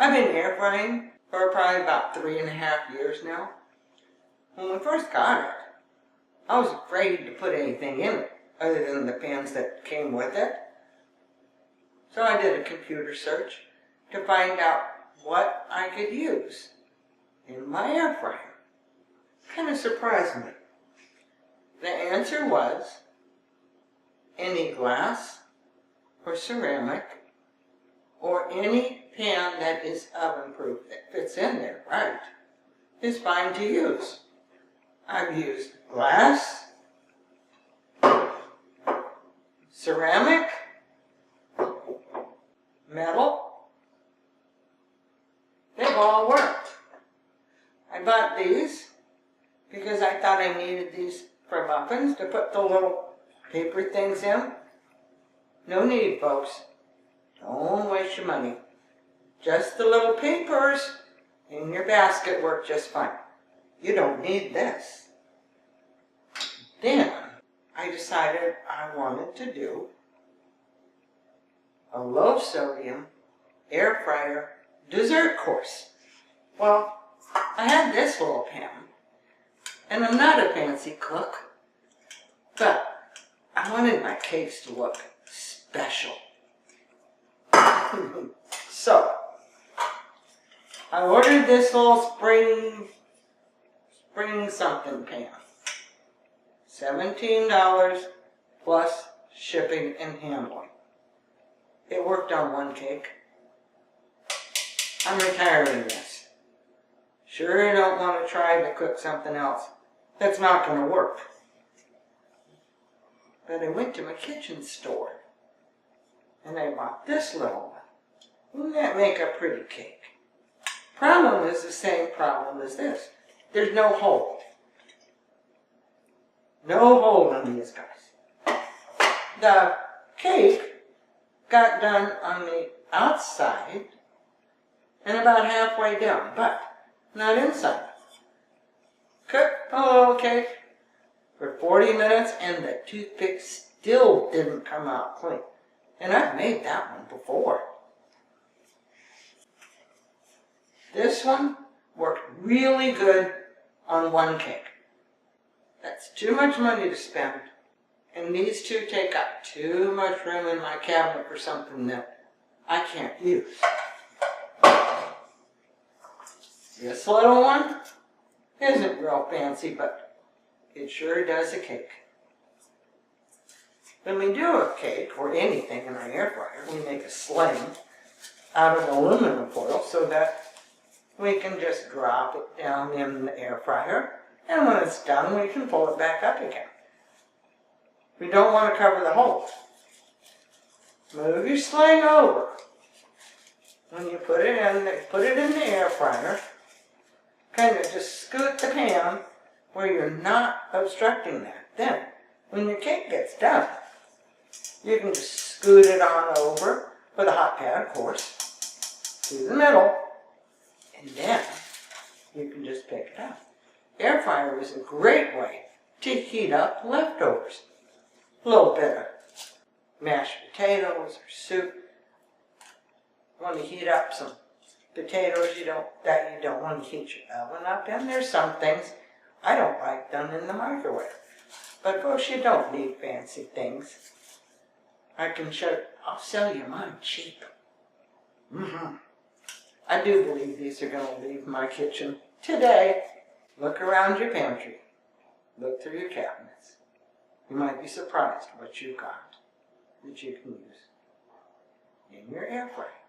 I've been air frying for probably about 3.5 years now. When we first got it, I was afraid to put anything in it other than the pans that came with it. So I did a computer search to find out what I could use in my air fryer. Kind of surprised me. The answer was any glass or ceramic or any pan that is oven-proof that fits in there right is fine to use. I've used glass, ceramic, metal. They've all worked. I bought these because I thought I needed these for muffins to put the little paper things in. No need, folks. Don't waste your money. Just the little papers in your basket work just fine. You don't need this. Then I decided I wanted to do a low sodium air fryer dessert course. Well, I had this little pan, and I'm not a fancy cook, but I wanted my cakes to look special. So, I ordered this little spring something pan. $17 plus shipping and handling. It worked on one cake. I'm retiring this. Sure, I don't want to try to cook something else. That's not going to work. But I went to my kitchen store and I bought this little one. Wouldn't that make a pretty cake? Problem is the same problem as this. There's no hole. No hole in these guys. The cake got done on the outside and about halfway down, but not inside. Cooked a little cake for 40 minutes and the toothpick still didn't come out clean. And I've made that one before. This one worked really good on one cake. That's too much money to spend. And these two take up too much room in my cabinet for something that I can't use. This little one isn't real fancy, but it sure does a cake. When we do a cake, or anything in our air fryer, we make a sling out of aluminum foil so that we can just drop it down in the air fryer, and when it's done, we can pull it back up again. We don't want to cover the hole. Move your sling over. When you put it in the air fryer, kind of just scoot the pan where you're not obstructing that. Then, when your cake gets done, you can just scoot it on over with a hot pad, of course, to the middle, and then you can just pick it up. Air fryer is a great way to heat up leftovers. A little bit of mashed potatoes or soup. You want to heat up some potatoes that you don't want to heat your oven up in. There's some things I don't like done in the microwave. But folks, you don't need fancy things. I'll sell you mine cheap. I do believe these are going to leave my kitchen today. Look around your pantry. Look through your cabinets. You might be surprised what you got that you can use in your air fryer.